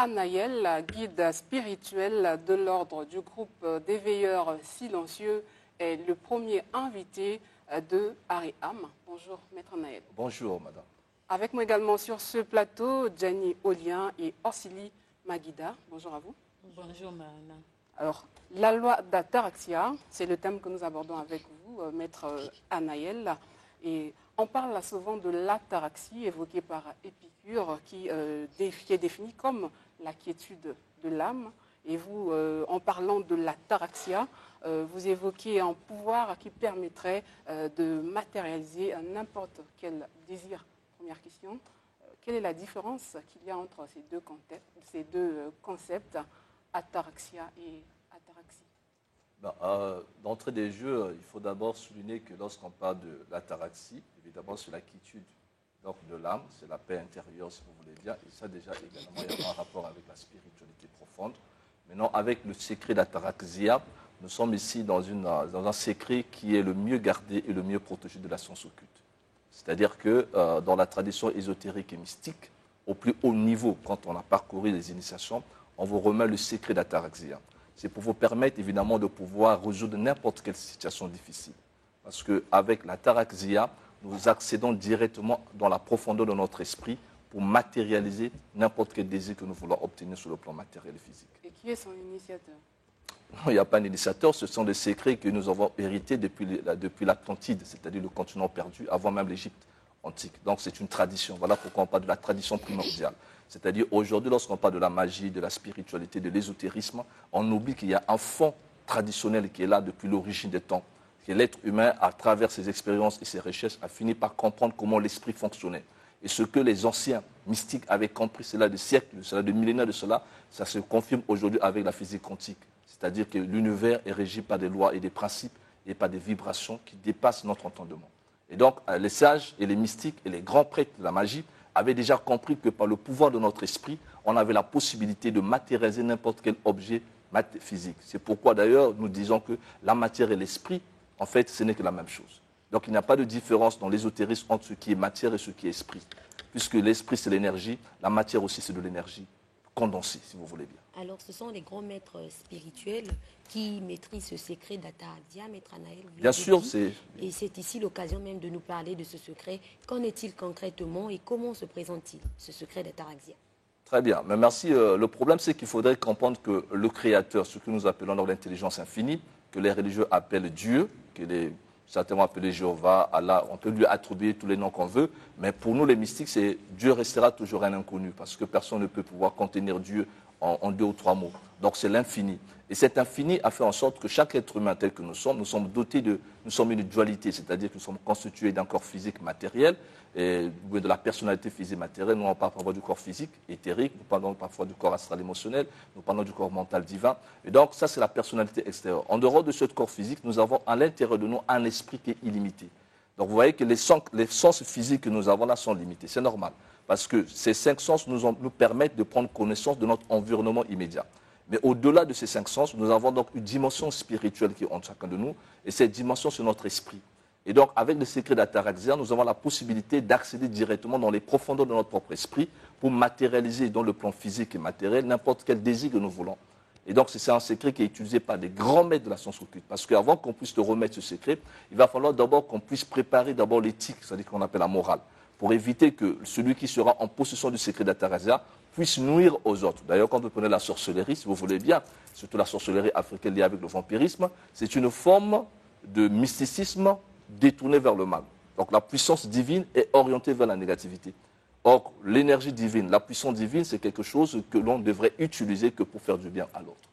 Anaël, guide spirituel de l'ordre du groupe des veilleurs silencieux, est le premier invité de Ariam. Bonjour, Maître Anaël. Bonjour, madame. Avec moi également sur ce plateau, Gianni Olien et Orsili Maguida. Bonjour à vous. Bonjour, Marina. Alors, la loi d'Ataraxia, c'est le thème que nous abordons avec vous, Maître Anaël. Et on parle souvent de l'ataraxie évoquée par Épicure, qui est définie comme la quiétude de l'âme. Et vous, en parlant de l'ataraxia, vous évoquez un pouvoir qui permettrait de matérialiser n'importe quel désir. Première question, quelle est la différence qu'il y a entre ces deux concepts, ataraxia et ataraxie? D'entrée des jeux, il faut d'abord souligner que lorsqu'on parle de l'ataraxie, évidemment c'est la quiétude de l'âme, c'est la paix intérieure si vous voulez bien, et ça déjà également il y a un rapport avec la spiritualité profonde. Maintenant avec le secret d'ataraxia, nous sommes ici dans un secret qui est le mieux gardé et le mieux protégé de la science occulte. C'est-à-dire que dans la tradition ésotérique et mystique, au plus haut niveau, quand on a parcouru les initiations, on vous remet le secret d'ataraxia. C'est pour vous permettre évidemment de pouvoir résoudre n'importe quelle situation difficile. Parce qu'avec l'ataraxia, nous accédons directement dans la profondeur de notre esprit pour matérialiser n'importe quel désir que nous voulons obtenir sur le plan matériel et physique. Et qui est son initiateur? Non, il n'y a pas d'initiateur, ce sont des secrets que nous avons hérités depuis l'Atlantide, c'est-à-dire le continent perdu, avant même l'Égypte antique. Donc c'est une tradition, voilà pourquoi on parle de la tradition primordiale. C'est-à-dire aujourd'hui, lorsqu'on parle de la magie, de la spiritualité, de l'ésotérisme, on oublie qu'il y a un fond traditionnel qui est là depuis l'origine des temps, que l'être humain, à travers ses expériences et ses recherches, a fini par comprendre comment l'esprit fonctionnait. Et ce que les anciens mystiques avaient compris, cela de siècles, cela de millénaires de cela, ça se confirme aujourd'hui avec la physique quantique. C'est-à-dire que l'univers est régi par des lois et des principes et par des vibrations qui dépassent notre entendement. Et donc, les sages et les mystiques et les grands prêtres de la magie avaient déjà compris que par le pouvoir de notre esprit, on avait la possibilité de matérialiser n'importe quel objet physique. C'est pourquoi d'ailleurs nous disons que la matière et l'esprit, en fait, ce n'est que la même chose. Donc il n'y a pas de différence dans l'ésotérisme entre ce qui est matière et ce qui est esprit. Puisque l'esprit c'est l'énergie, la matière aussi c'est de l'énergie condensée, si vous voulez bien. Alors ce sont les grands maîtres spirituels qui maîtrisent ce secret d'ataraxia, Maître Anaël. Bien sûr, c'est... Et c'est ici l'occasion même de nous parler de ce secret. Qu'en est-il concrètement et comment se présente-t-il, ce secret d'ataraxia? Très bien, mais merci. Le problème, c'est qu'il faudrait comprendre que le Créateur, ce que nous appelons dans l'intelligence infinie, que les religieux appellent Dieu, que les certainement appelé Jéhovah, Allah, on peut lui attribuer tous les noms qu'on veut, mais pour nous les mystiques, Dieu restera toujours un inconnu, parce que personne ne peut pouvoir contenir Dieu en 2 ou 3 mots. Donc c'est l'infini. Et cet infini a fait en sorte que chaque être humain tel que nous sommes dotés nous sommes une dualité, c'est-à-dire que nous sommes constitués d'un corps physique matériel, et de la personnalité physique matérielle. Nous, on parle parfois du corps physique, éthérique, nous parlons parfois du corps astral émotionnel, nous parlons du corps mental divin. Et donc, ça, c'est la personnalité extérieure. En dehors de ce corps physique, nous avons à l'intérieur de nous un esprit qui est illimité. Donc, vous voyez que les sens physiques que nous avons là sont limités. C'est normal. Parce que ces 5 sens nous permettent de prendre connaissance de notre environnement immédiat. Mais au-delà de ces 5 sens, nous avons donc une dimension spirituelle qui est en chacun de nous. Et cette dimension, c'est notre esprit. Et donc, avec le secret d'ataraxia, nous avons la possibilité d'accéder directement dans les profondeurs de notre propre esprit pour matérialiser dans le plan physique et matériel n'importe quel désir que nous voulons. Et donc, c'est un secret qui est utilisé par des grands maîtres de la science occulte. Parce qu'avant qu'on puisse te remettre ce secret, il va falloir d'abord qu'on puisse préparer d'abord l'éthique, c'est-à-dire qu'on appelle la morale, pour éviter que celui qui sera en possession du secret d'ataraxia puisse nuire aux autres. D'ailleurs, quand vous prenez la sorcellerie, si vous voulez bien, surtout la sorcellerie africaine liée avec le vampirisme, c'est une forme de mysticisme détourné vers le mal. Donc la puissance divine est orientée vers la négativité. Or, l'énergie divine, la puissance divine, c'est quelque chose que l'on devrait utiliser que pour faire du bien à l'autre.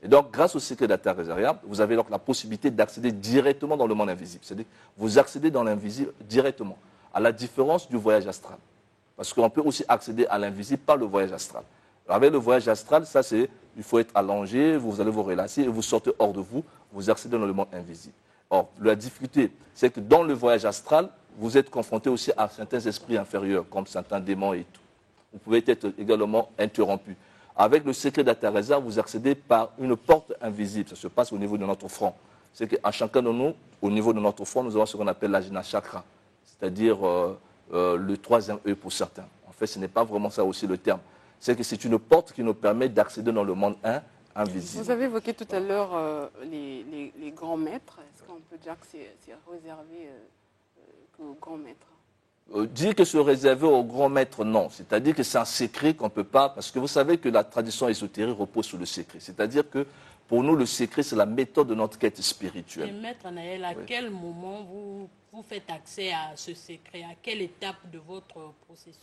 Et donc, grâce au secret d'ataraxia, vous avez donc la possibilité d'accéder directement dans le monde invisible. C'est-à-dire, vous accédez dans l'invisible directement, à la différence du voyage astral. Parce qu'on peut aussi accéder à l'invisible par le voyage astral. Alors, avec le voyage astral, ça c'est, il faut être allongé, vous allez vous relâcher et vous sortez hors de vous, vous accédez dans le monde invisible. Or, la difficulté, c'est que dans le voyage astral, vous êtes confronté aussi à certains esprits inférieurs, comme certains démons et tout. Vous pouvez être également interrompu. Avec le secret d'ataraxia, vous accédez par une porte invisible. Ça se passe au niveau de notre front. C'est qu'à chacun de nous, au niveau de notre front, nous avons ce qu'on appelle l'ajna chakra, c'est-à-dire le 3e œil pour certains. En fait, ce n'est pas vraiment ça aussi le terme. C'est que c'est une porte qui nous permet d'accéder dans le monde invisible. Vous avez évoqué tout à l'heure les grands maîtres. Est-ce qu'on peut dire que c'est réservé qu'aux grands maîtres? Dire que c'est réservé aux grands maîtres, non. C'est-à-dire que c'est un secret qu'on ne peut pas, parce que vous savez que la tradition ésotérique repose sur le secret. C'est-à-dire que pour nous, le secret, c'est la méthode de notre quête spirituelle. Et Maître Anaël, à quel moment vous faites accès à ce secret? À quelle étape de votre processus?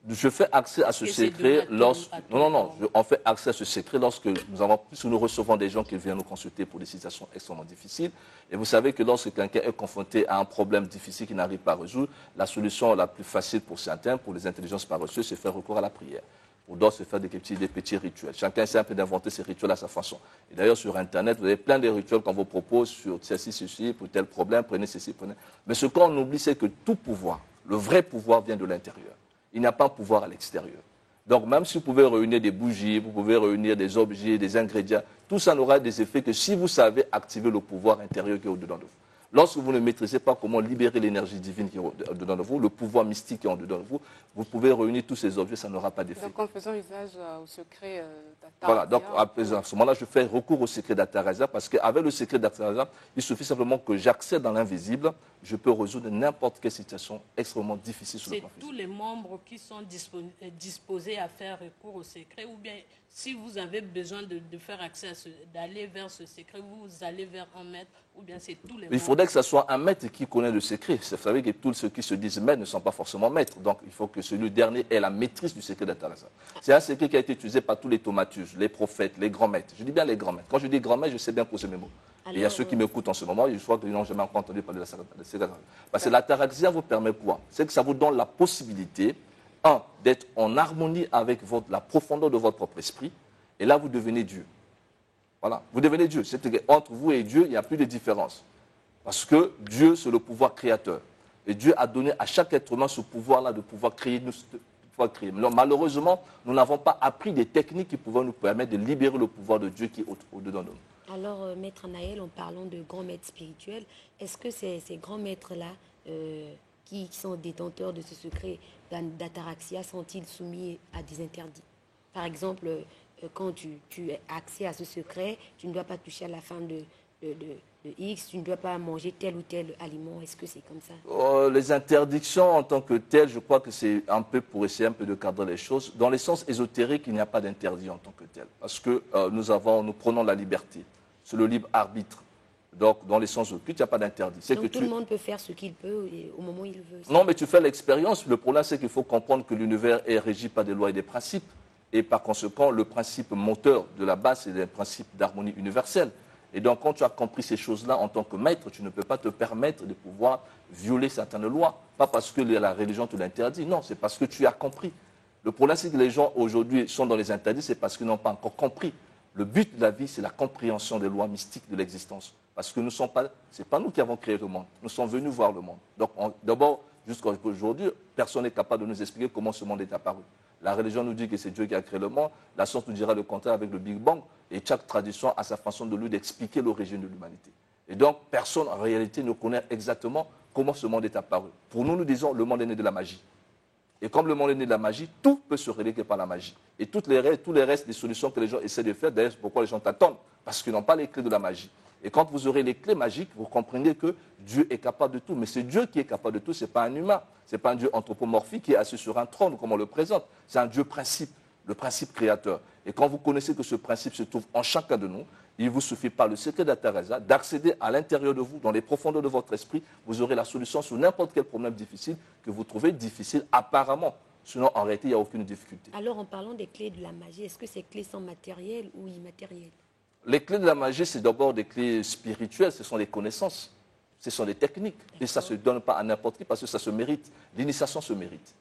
Je fais accès à ce secret lorsque... Non, on fait accès à ce secret lorsque nous recevons des gens qui viennent nous consulter pour des situations extrêmement difficiles. Et vous savez que lorsque quelqu'un est confronté à un problème difficile qu'il n'arrive pas à résoudre, la solution la plus facile pour certains, pour les intelligences paresseuses, c'est faire recours à la prière. Pour d'autres, c'est faire des petits rituels. Chacun essaie un peu d'inventer ses rituels à sa façon. Et d'ailleurs, sur Internet, vous avez plein de rituels qu'on vous propose sur ceci, pour tel problème, prenez ceci, prenez... Mais ce qu'on oublie, c'est que tout pouvoir, le vrai pouvoir vient de l'intérieur. Il n'y a pas de pouvoir à l'extérieur. Donc même si vous pouvez réunir des bougies, vous pouvez réunir des objets, des ingrédients, tout ça n'aura des effets que si vous savez activer le pouvoir intérieur qui est au-dedans de vous. Lorsque vous ne maîtrisez pas comment libérer l'énergie divine qui est au-dedans de vous, le pouvoir mystique qui est au-dedans de vous, vous pouvez réunir tous ces objets, ça n'aura pas d'effet. Donc en faisant usage au secret d'Ataraxia. Voilà, donc à ce moment-là, je fais recours au secret d'Ataraxia parce qu'avec le secret d'Ataraxia, il suffit simplement que j'accède dans l'invisible, je peux résoudre n'importe quelle situation extrêmement difficile sur le plan physique. C'est tous les membres qui sont disposés à faire recours au secret, ou bien si vous avez besoin de faire accès d'aller vers ce secret, vous allez vers un maître, ou bien c'est tous les membres. Il faudrait que ce soit un maître qui connaît le secret. Vous savez que tous ceux qui se disent maîtres ne sont pas forcément maîtres. Donc il faut que celui dernier ait la maîtrise du secret d'Ataraxia. C'est un secret qui a été utilisé par tous les thaumaturges, les prophètes, les grands maîtres. Je dis bien les grands maîtres. Quand je dis grands maîtres, je sais bien poser mes mots. Alors, et il y a ceux qui m'écoutent en ce moment, je crois qu'ils n'ont jamais encore entendu parler de secret d'Ataraxia. Parce que l'Ataraxia vous permet quoi? C'est que ça vous donne la possibilité, d'être en harmonie avec la profondeur de votre propre esprit. Et là, vous devenez Dieu. Voilà, vous devenez Dieu. C'est-à-dire qu'entre vous et Dieu, il n'y a plus de différence. Parce que Dieu, c'est le pouvoir créateur. Et Dieu a donné à chaque être humain ce pouvoir-là de pouvoir créer. Mais malheureusement, nous n'avons pas appris des techniques qui pouvaient nous permettre de libérer le pouvoir de Dieu qui est au-dedans de nous. Alors, Maître Anaël, en parlant de grands maîtres spirituels, est-ce que ces grands maîtres-là, qui sont détenteurs de ce secret d'Ataraxia, sont-ils soumis à des interdits? Par exemple, quand tu as accès à ce secret, tu ne dois pas toucher à la femme de X, tu ne dois pas manger tel ou tel aliment. Est-ce que c'est comme ça? Les interdictions en tant que telles, je crois que c'est un peu pour essayer un peu de cadrer les choses. Dans les sens ésotériques, il n'y a pas d'interdit en tant que tel. Parce que nous prenons la liberté. C'est le libre arbitre. Donc, dans les sens occultes, il n'y a pas d'interdit. Donc, tout le monde peut faire ce qu'il peut au moment où il veut. Non, mais tu fais l'expérience. Le problème, c'est qu'il faut comprendre que l'univers est régi par des lois et des principes. Et par conséquent, le principe moteur de la base, c'est le principe d'harmonie universelle. Et donc, quand tu as compris ces choses-là en tant que maître, tu ne peux pas te permettre de pouvoir violer certaines lois. Pas parce que la religion te l'interdit, non, c'est parce que tu as compris. Le problème, c'est que les gens aujourd'hui sont dans les interdits, c'est parce qu'ils n'ont pas encore compris. Le but de la vie, c'est la compréhension des lois mystiques de l'existence. Parce que ce n'est pas nous qui avons créé le monde. Nous sommes venus voir le monde. Donc, d'abord, jusqu'à aujourd'hui, personne n'est capable de nous expliquer comment ce monde est apparu. La religion nous dit que c'est Dieu qui a créé le monde. La science nous dira le contraire avec le Big Bang. Et chaque tradition a sa façon de lui d'expliquer l'origine de l'humanité. Et donc, personne en réalité ne connaît exactement comment ce monde est apparu. Pour nous, nous disons le monde est né de la magie. Et comme le monde est né de la magie, tout peut se révéler par la magie. Et tous les restes des solutions que les gens essaient de faire, d'ailleurs, c'est pourquoi les gens t'attendent. Parce qu'ils n'ont pas les clés de la magie. Et quand vous aurez les clés magiques, vous comprendrez que Dieu est capable de tout. Mais c'est Dieu qui est capable de tout, ce n'est pas un humain. Ce n'est pas un Dieu anthropomorphique qui est assis sur un trône, comme on le présente. C'est un Dieu principe, le principe créateur. Et quand vous connaissez que ce principe se trouve en chacun de nous, il vous suffit par le secret d'Ataraxia d'accéder à l'intérieur de vous, dans les profondeurs de votre esprit. Vous aurez la solution sur n'importe quel problème difficile que vous trouvez difficile apparemment. Sinon, en réalité, il n'y a aucune difficulté. Alors, en parlant des clés de la magie, est-ce que ces clés sont matérielles ou immatérielles? Les clés de la magie, c'est d'abord des clés spirituelles, ce sont des connaissances, ce sont des techniques. Et ça ne se donne pas à n'importe qui parce que ça se mérite. L'initiation se mérite.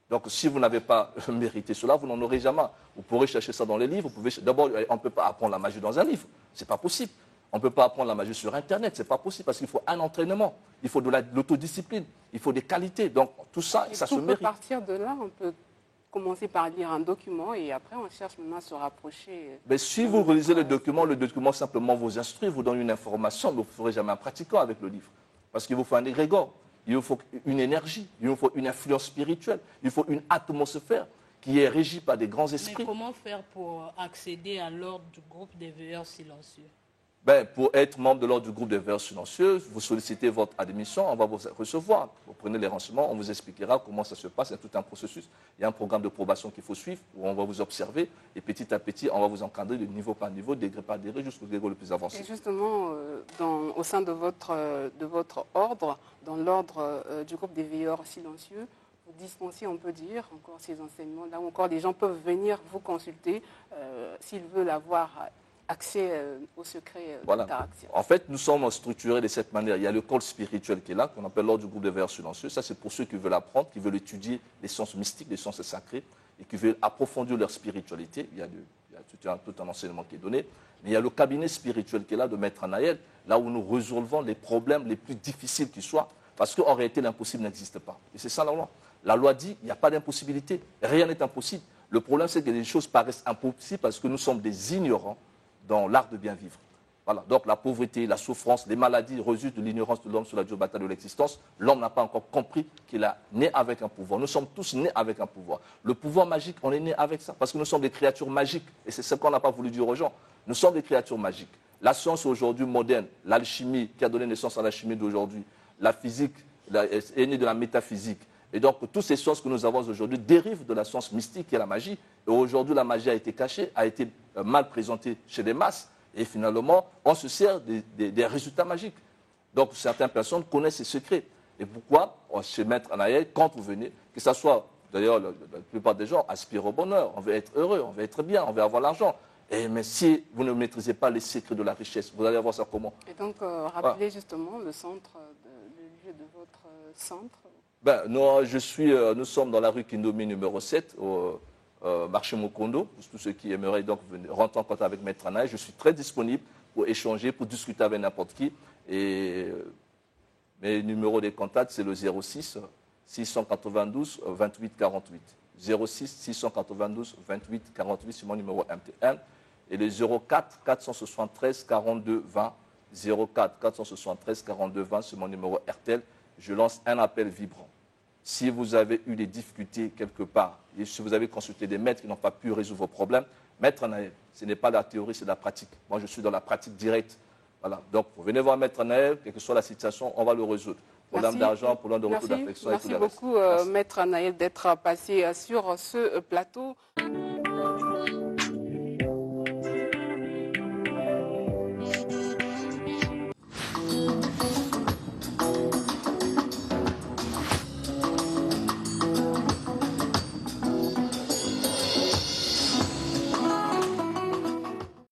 Donc si vous n'avez pas mérité cela, vous n'en aurez jamais. Vous pourrez chercher ça dans les livres. D'abord, on ne peut pas apprendre la magie dans un livre. Ce n'est pas possible. On ne peut pas apprendre la magie sur Internet. Ce n'est pas possible parce qu'il faut un entraînement. Il faut de l'autodiscipline. Il faut des qualités. Donc tout ça, ça se mérite. À partir de là, on peut commencer par lire un document et après on cherche maintenant à se rapprocher. Mais si vous relisez le document simplement vous instruit, vous donne une information, mais vous ne ferez jamais un pratiquant avec le livre. Parce qu'il vous faut un égrégore, il vous faut une énergie, il vous faut une influence spirituelle, il faut une atmosphère qui est régi par des grands esprits. Mais comment faire pour accéder à l'ordre du groupe des veilleurs silencieux? Pour être membre de l'ordre du groupe des veilleurs silencieux, vous sollicitez votre admission, on va vous recevoir. Vous prenez les renseignements, on vous expliquera comment ça se passe, c'est tout un processus. Il y a un programme de probation qu'il faut suivre, où on va vous observer, et petit à petit, on va vous encadrer de niveau par niveau, degré par degré, jusqu'au degré le plus avancé. Et justement, au sein de votre ordre, dans l'ordre du groupe des veilleurs silencieux, vous dispensez, on peut dire, encore ces enseignements, là où encore les gens peuvent venir vous consulter s'ils veulent avoir accès au secret d'Ataraxia. En fait, nous sommes structurés de cette manière. Il y a le col spirituel qui est là, qu'on appelle l'ordre du groupe des veilleurs silencieux. Ça, c'est pour ceux qui veulent apprendre, qui veulent étudier les sciences mystiques, les sciences sacrées, et qui veulent approfondir leur spiritualité. Il y a tout un enseignement qui est donné. Mais il y a le cabinet spirituel qui est là, de Maître Anaël, là où nous résolvons les problèmes les plus difficiles qui soient, parce qu'en réalité, l'impossible n'existe pas. Et c'est ça la loi. La loi dit qu'il n'y a pas d'impossibilité. Rien n'est impossible. Le problème, c'est que les choses paraissent impossibles parce que nous sommes des ignorants dans l'art de bien vivre. Voilà. Donc la pauvreté, la souffrance, les maladies résultent de l'ignorance de l'homme sur la dure bataille de l'existence. L'homme n'a pas encore compris qu'il est né avec un pouvoir. Nous sommes tous nés avec un pouvoir. Le pouvoir magique, on est né avec ça, parce que nous sommes des créatures magiques. Et c'est ce qu'on n'a pas voulu dire aux gens. Nous sommes des créatures magiques. La science aujourd'hui moderne, l'alchimie qui a donné naissance à la chimie d'aujourd'hui, la physique est née de la métaphysique. Et donc, toutes ces sciences que nous avons aujourd'hui dérivent de la science mystique qui est la magie. Et aujourd'hui, la magie a été cachée, a été mal présentée chez les masses. Et finalement, on se sert des résultats magiques. Donc, certaines personnes connaissent ces secrets. Et pourquoi, chez Maître Anaël, quand vous venez, que ce soit, d'ailleurs, la plupart des gens aspirent au bonheur, on veut être heureux, on veut être bien, on veut avoir l'argent. Mais si vous ne maîtrisez pas les secrets de la richesse, vous allez avoir ça comment? Et donc, rappelez justement le lieu de votre centre. Nous sommes dans la rue Kindomi numéro 7, au marché Mokondo, pour tous ceux qui aimeraient donc rentrer en contact avec Maître Anaël. Je suis très disponible pour échanger, pour discuter avec n'importe qui. Et mes numéros de contact, c'est le 06 692 28 48. 06 692 28 48, c'est mon numéro MTN. Et le 04 473 42 20. 04 473 42 20, c'est mon numéro RTL. Je lance un appel vibrant. Si vous avez eu des difficultés quelque part, et si vous avez consulté des maîtres qui n'ont pas pu résoudre vos problèmes, Maître Anaël, ce n'est pas la théorie, c'est la pratique. Moi, je suis dans la pratique directe. Voilà. Donc, vous venez voir Maître Anaël, quelle que soit la situation, on va le résoudre. Problème d'argent, problème de retour d'affection. Merci beaucoup, Maître Anaël, d'être passé sur ce plateau.